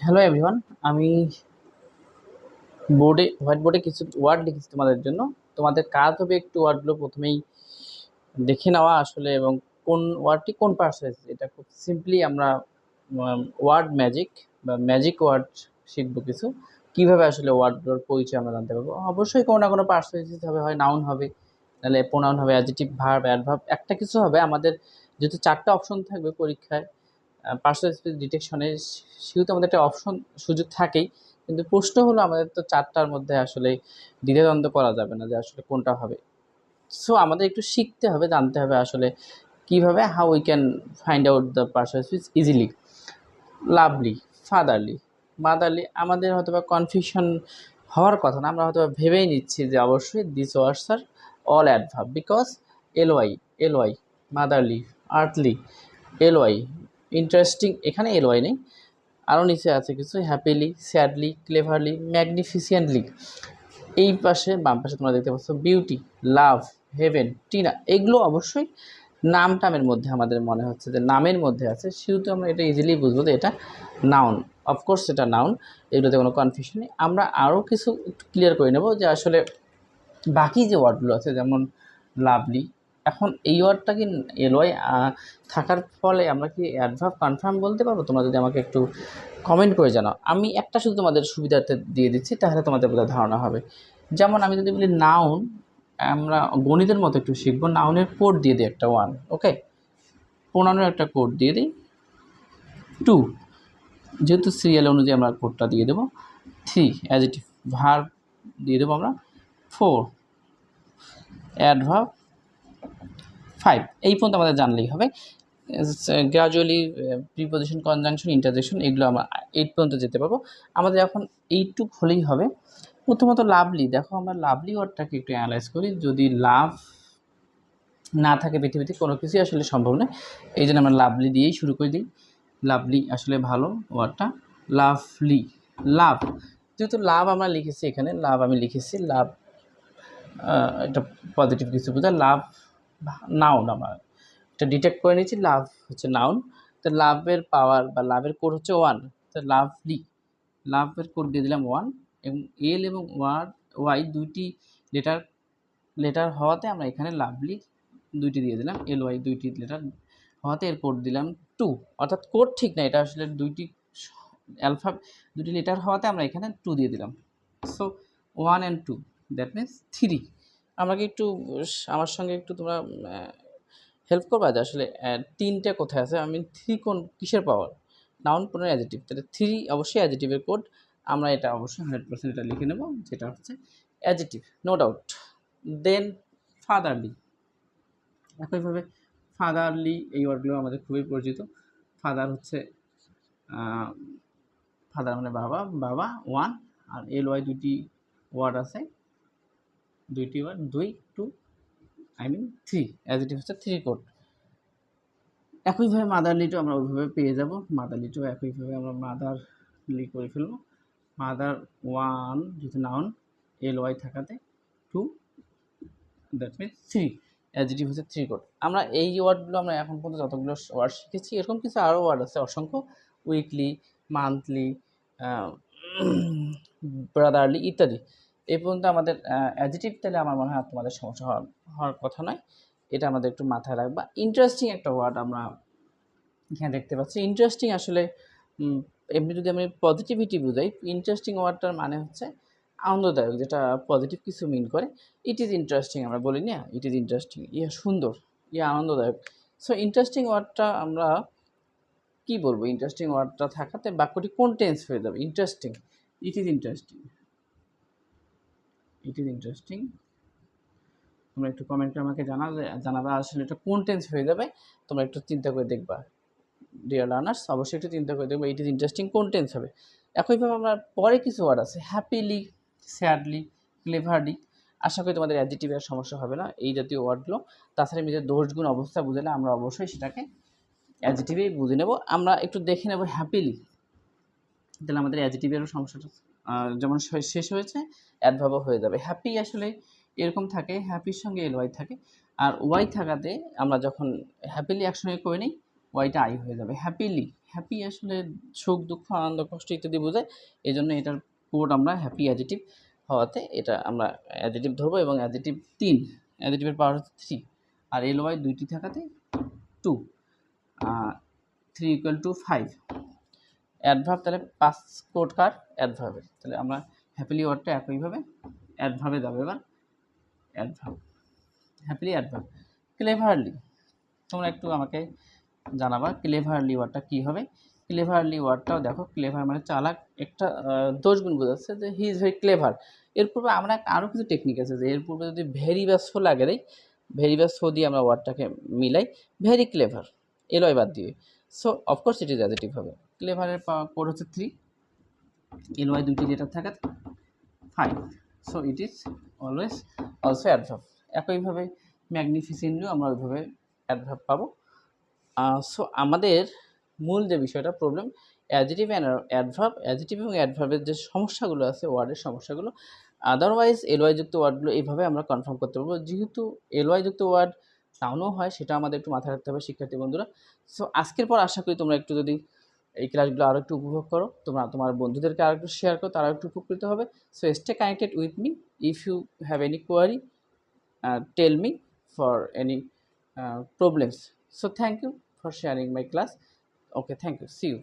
Hello everyone. আমি white বোর্ডে কিছু ওয়ার্ড লিখেছি তোমাদের জন্য। তোমাদের কাজ হবে একটু ওয়ার্ডগুলো প্রথমেই দেখে নেওয়া আসলে, এবং কোন ওয়ার্ডটি কোন পার্টস হয়েছে এটা খুব সিম্পলি আমরা ওয়ার্ড ম্যাজিক বা ম্যাজিক ওয়ার্ড শিখবো কিছু। কিভাবে আসলে ওয়ার্ডগুলোর পরিচয় আমরা জানতে পারবো। অবশ্যই কোনো না কোনো পার্সোনালিটিস হবে, হয় নাউন হবে, নাহলে প্রোনাউন হবে, অ্যাডজেক্টিভ, ভার্ব, অ্যাডভার্ব, একটা কিছু হবে। আমাদের যেহেতু 4টা অপশন থাকবে পরীক্ষায়, পার্সোনালিটি ডিটেকশনের, সেহেতু আমাদের একটা অপশন সুযোগ থাকেই। কিন্তু প্রশ্ন হলো আমাদের তো 4টার মধ্যে আসলে দ্বিধাদ্বন্দ্ব করা যাবে না যে আসলে কোনটা হবে। সো আমাদের একটু শিখতে হবে, জানতে হবে আসলে কিভাবে, how we can find out the personalities easily. Lovely, fatherly, motherly আমাদের হয়তো বা কনফিউশন হওয়ার কথা না। আমরা হয়তো ভেবেই নিচ্ছি যে অবশ্যই this words are all adverb, because L Y, L Y, motherly, earthly, L Y, interesting, এখানে এলওয়াই নেই, আরও নিচে আছে কিছু, হ্যাপিলি, স্যাডলি, ক্লেভারলি, ম্যাগনিফিসিয়েন্টলি। এই পাশে বাম পাশে তোমরা দেখতে পাচ্ছ বিউটি, লাভ, হেভেন, টিনা। এগুলো অবশ্যই নাম টামের মধ্যে আমাদের মনে হচ্ছে যে নামের মধ্যে আছে, সেহেতু আমরা এটা ইজিলি বুঝবো যে এটা নাউন। অফকোর্স এটা নাউন, এগুলোতে কোনো কনফিউশন নেই। আমরা আরও কিছু একটু ক্লিয়ার করে নেব যে আসলে বাকি যে ওয়ার্ডগুলো আছে, যেমন লাভলি, এখন এই ওয়ার্ডটা কি এলওয়াই থাকার ফলে আমরা কি অ্যাডভার্ব কনফার্ম বলতে পারবো? তোমরা যদি আমাকে একটু কমেন্ট করে জানাও। আমি একটা শুধু তোমাদের সুবিধার্থে দিয়ে দিচ্ছি, তাহলে তোমাদের বোধহয় ধারণা হবে। যেমন আমি যদি বলি নাউন, আমরা গণিতের মতো একটু শিখবো। নাউনের কোড দিয়ে দিই একটা 1, ওকে। প্রোনাউনের একটা কোড দিয়ে দিই 2, যেহেতু সিরিয়াল অনুযায়ী আমরা কোডটা দিয়ে দেবো 3, অ্যাডজেক্টিভ, ভার্ব দিয়ে দেবো আমরা 4, অ্যাডভার্ব 5। এই পর্যন্ত আমাদের জানলেই হবে। গ্রাজুয়ালি প্রিপোজিশন, কনজাংশন, ইন্টারজেকশন, এগুলো আমরা 8 পর্যন্ত যেতে পারবো। আমাদের এখন এইটুক হলেই হবে। প্রথমত লাভলি, দেখো আমরা লাভলি ওয়ার্ডটাকে একটু অ্যানালাইজ করি। যদি লাভ না থাকে পৃথিবীতে কোনো কিছুই আসলে সম্ভব নয়, এই জন্য আমরা লাভলি দিয়েই শুরু করে দিই। লাভলি আসলে ভালো ওয়ার্ডটা। লাভলি, লাভ, যেহেতু লাভ আমরা লিখেছি এখানে, লাভ আমি লিখেছি, লাভ এটা পজিটিভ কিছু বোঝায়। লাভ নাউন, আমরা এটা ডিটেক্ট করে নিয়েছি, লাভ হচ্ছে নাউন। তো লাভের পাওয়ার বা লাভের কোড হচ্ছে 1, তো লাভলি, লাভের কোড দিয়ে দিলাম 1, এবং এল এবং ওয়াই দুইটি লেটার হওয়াতে আমরা এখানে লাভলি দুইটি দিয়ে দিলাম, এল ওয়াই দুইটি লেটার হওয়াতে এর কোড দিলাম 2। অর্থাৎ কোড ঠিক না, এটা আসলে দুটি লেটার হওয়াতে আমরা এখানে 2 দিয়ে দিলাম। So 1 and 2, that means 3। আমাকে একটু আমার সঙ্গে একটু তোমরা হেল্প করবা যে আসলে 3টা কোথায় আছে। আমি 3 কোন কিসের পাওয়ার? Noun, pronoun, adjective. তাহলে 3 অবশ্যই অ্যাডজেক্টিভের কোড। আমরা এটা অবশ্যই 100% এটা লিখে নেব, যেটা হচ্ছে অ্যাডজেক্টিভ, নো ডাউট। দেন ফাদারলি, একইভাবে ফাদারলি এই ওয়ার্ডগুলো আমাদের খুবই পরিচিত। ফাদার হচ্ছে ফাদার মানে বাবা, বাবা 1, আর এল ওয়াই দুইটি ওয়ার্ড আছে, দুইটি ওয়ার্ড 2, 2, আই মিন 3, অ্যাডজেক্টিভ হচ্ছে 3 কোড। একইভাবে মাদারলিটাও আমরা ওইভাবে পেয়ে যাব। মাদারলিটাও একইভাবে আমরা মাদারলি করে ফেলবো। মাদার 1 যেহেতু নাউন, এল ওয়াই থাকাতে 2, দ্যাট মিনস 3, অ্যাডজেক্টিভ হচ্ছে 3 কোড। আমরা এই ওয়ার্ডগুলো আমরা এখন পর্যন্ত যতগুলো ওয়ার্ড শিখেছি, এরকম কিছু আরও ওয়ার্ড আছে অসংখ্য, উইকলি, মান্থলি, ব্রাদারলি ইত্যাদি। এই পর্যন্ত আমাদের অ্যাডজেক্টিভ, তাহলে আমার মনে হয় তোমাদের সমস্যা হওয়ার কথা নয়, এটা আমাদের একটু মাথায় রাখবা। ইন্টারেস্টিং একটা ওয়ার্ড আমরা এখানে দেখতে পাচ্ছি। ইন্টারেস্টিং আসলে এমনি যদি আমি পজিটিভিটি বুঝাই, ইন্টারেস্টিং ওয়ার্ডটার মানে হচ্ছে আনন্দদায়ক, যেটা পজিটিভ কিছু মিন করে। ইট ইজ ইন্টারেস্টিং আমরা বলি না, ইট ইজ ইন্টারেস্টিং, ইয়া সুন্দর, ইয়া আনন্দদায়ক। সো ইন্টারেস্টিং ওয়ার্ডটা আমরা কী বলবো? ইন্টারেস্টিং ওয়ার্ডটা থাকাতে বাক্যটি কোন টেন্স হয়ে যাবে? Interesting, it is interesting, it is interesting. তোমরা একটু কমেন্টে আমাকে জানাবে আসলে এটা কোন টেন্স হয়ে যাবে। তোমরা একটু চিন্তা করে দেখবা ডিয়ার লার্নার্স, অবশ্যই একটু চিন্তা করে দেখবো ইট ইজ ইন্টারেস্টিং কোন টেন্স হবে। একইভাবে আমরা পরে কিছু ওয়ার্ড আছে, হ্যাপিলি, স্যাডলি, ক্লেভারলি। আশা করি তোমাদের অ্যাডজেক্টিভের সমস্যা হবে না এই জাতীয় ওয়ার্ডগুলো। তাছাড়া নিজের দোষ গুণ অবস্থা বুঝলে আমরা অবশ্যই সেটাকে অ্যাডজেক্টিভেই বুঝে নেব। আমরা একটু দেখে নেব হ্যাপিলি, তাহলে আমাদের অ্যাডজেক্টিভেরও সমস্যাটা যেমন শেষ হয়েছে, অ্যাডভার্বও হয়ে যাবে। হ্যাপি আসলে এরকম থাকে, হ্যাপির সঙ্গে এল ওয়াই থাকে, আর ওয়াই থাকাতে আমরা যখন হ্যাপিলি একসঙ্গে করে নিই, ওয়াইটা আই হয়ে যাবে। হ্যাপিলি, হ্যাপি আসলে সুখ দুঃখ আনন্দ কষ্ট ইত্যাদি বোঝায়, এই জন্য এটার কোড আমরা হ্যাপি অ্যাডিটিভ হওয়াতে এটা আমরা অ্যাডিটিভ ধরবো, এবং অ্যাডিটিভ 3, অ্যাডিটিভের পাওয়ার হচ্ছে 3, আর এল ওয়াই দুইটি থাকাতে 2, 3 ইকুয়াল টু 5। অ্যাডভার্ব তাহলে 5 কোড কার অ্যাডভার্বের, তাহলে আমরা হ্যাপিলি ওয়ার্ডটা একইভাবে অ্যাডভার্বে যাবে। এবার অ্যাডভার্ব, হ্যাপিলি অ্যাডভার্ব। ক্লেভারলি, তোমরা একটু আমাকে জানাবা ক্লেভারলি ওয়ার্ডটা কী হবে। ক্লেভারলি ওয়ার্ডটাও দেখো, ক্লেভার মানে চালাক, একটা দোষগুণ বোঝাচ্ছে যে হি ইজ ভেরি ক্লেভার। এর পূর্বে আমরা আরও কিছু টেকনিক আছে, যে এর পূর্বে যদি ভেরি বা সো লাগে দেয়, ভেরি বা সো দিয়ে আমরা ওয়ার্ডটাকে মিলাই, ভেরি ক্লেভার, এলওয়াই বাদ দিয়ে, so of course it is adjective হবে। ক্লেভারের কোড হচ্ছে 3, এলওয়াই দুইটি যেটা থাকে 5, so it is always also adverb. একইভাবে ম্যাগনিফিসেন্টলিও আমরা ওইভাবে অ্যাডভার্ব পাবো। সো আমাদের মূল যে বিষয়টা problem, adjective and adverb, adjective এবং অ্যাডভার্বের যে সমস্যাগুলো আছে, ওয়ার্ডের সমস্যাগুলো, আদারওয়াইজ এলওয়াই যুক্ত ওয়ার্ডগুলো এইভাবে আমরা কনফার্ম করতে পারবো। যেহেতু এলওয়াই যুক্ত ওয়ার্ড টাউনও হয়, সেটা আমাদের একটু মাথায় রাখতে হবে শিক্ষার্থী বন্ধুরা। সো আজকের পর আশা করি তোমরা একটু যদি এই ক্লাসগুলো আরও একটু উপভোগ করো, তোমরা তোমার বন্ধুদেরকে আরও একটু শেয়ার করো, তারা একটু উপকৃত হবে। So stay connected with me, if you have any query tell me for any problems. So thank you for sharing my class. Okay, thank you, see you.